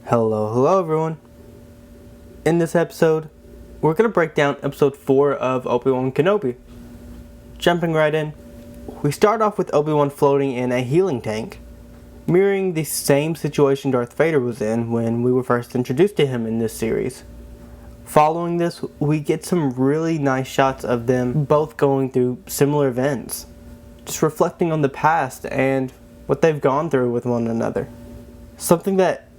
Hello everyone. In this episode, we're going to break down episode 4 of Obi-Wan Kenobi. Jumping right in, we start off with Obi-Wan floating in a healing tank, mirroring the same situation Darth Vader was in when we were first introduced to him in this series. Following this, we get some really nice shots of them both going through similar events, just reflecting on the past and what they've gone through with one another. Something that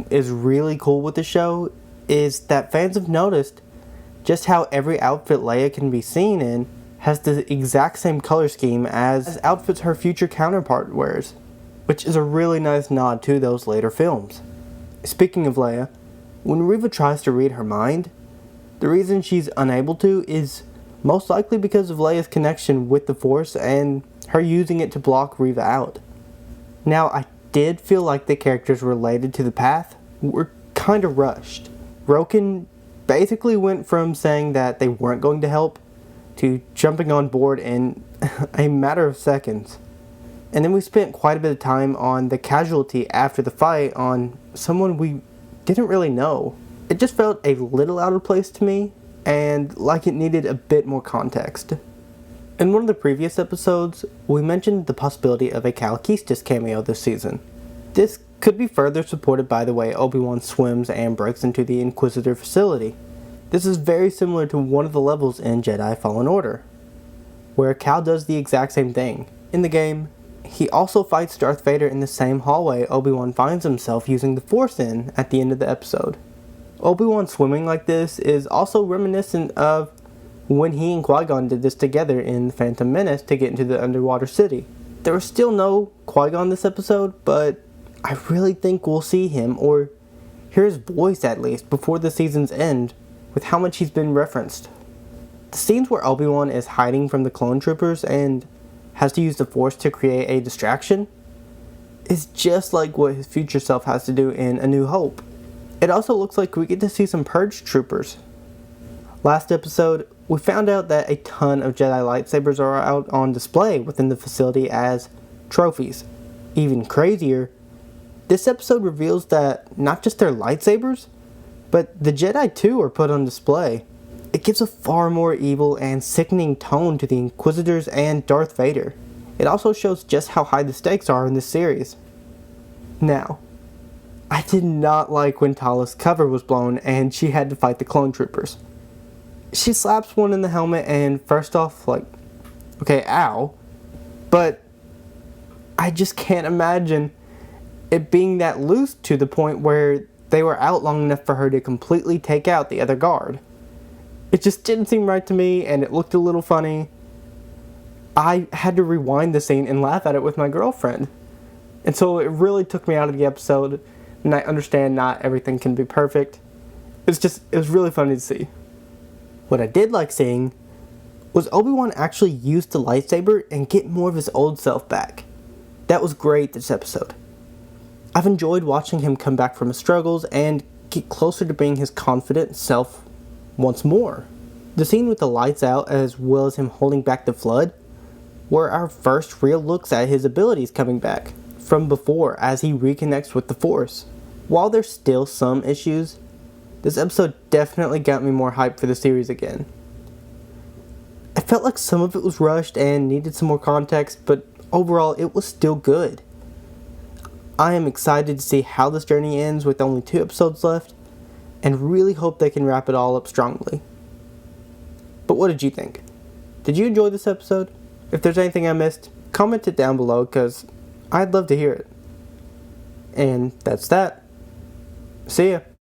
is really cool with the show is that fans have noticed just how every outfit Leia can be seen in has the exact same color scheme as outfits her future counterpart wears, which is a really nice nod to those later films. Speaking of Leia, when Reva tries to read her mind, the reason she's unable to is most likely because of Leia's connection with the Force and her using it to block Reva out. Now, I did feel like the characters related to the path were kind of rushed. Roken basically went from saying that they weren't going to help to jumping on board in a matter of seconds. And then we spent quite a bit of time on the casualty after the fight on someone we didn't really know. It just felt a little out of place to me and like it needed a bit more context. In one of the previous episodes, we mentioned the possibility of a Cal Kestis cameo this season. This could be further supported by the way Obi-Wan swims and breaks into the Inquisitor facility. This is very similar to one of the levels in Jedi Fallen Order, where Cal does the exact same thing. In the game, he also fights Darth Vader in the same hallway Obi-Wan finds himself using the Force in at the end of the episode. Obi-Wan swimming like this is also reminiscent of when he and Qui-Gon did this together in The Phantom Menace to get into the underwater city. There was still no Qui-Gon this episode, but I really think we'll see him, or hear his voice at least, before the season's end, with how much he's been referenced. The scenes where Obi-Wan is hiding from the clone troopers and has to use the Force to create a distraction is just like what his future self has to do in A New Hope. It also looks like we get to see some Purge troopers. Last episode, we found out that a ton of Jedi lightsabers are out on display within the facility as trophies. Even crazier, this episode reveals that not just their lightsabers, but the Jedi too are put on display. It gives a far more evil and sickening tone to the Inquisitors and Darth Vader. It also shows just how high the stakes are in this series. Now, I did not like when Tala's cover was blown and she had to fight the clone troopers. She slaps one in the helmet and first off, okay, ow. But I just can't imagine it being that loose to the point where they were out long enough for her to completely take out the other guard. It just didn't seem right to me and it looked a little funny. I had to rewind the scene and laugh at it with my girlfriend. And so it really took me out of the episode, and I understand not everything can be perfect. It was really funny to see. What I did like seeing was Obi-Wan actually use the lightsaber and get more of his old self back. That was great this episode. I've enjoyed watching him come back from his struggles and get closer to being his confident self once more. The scene with the lights out as well as him holding back the flood were our first real looks at his abilities coming back from before as he reconnects with the Force. While there's still some issues, this episode definitely got me more hyped for the series again. I felt like some of it was rushed and needed some more context, but overall it was still good. I am excited to see how this journey ends with only 2 episodes left, and really hope they can wrap it all up strongly. But what did you think? Did you enjoy this episode? If there's anything I missed, comment it down below because I'd love to hear it. And that's that. See ya.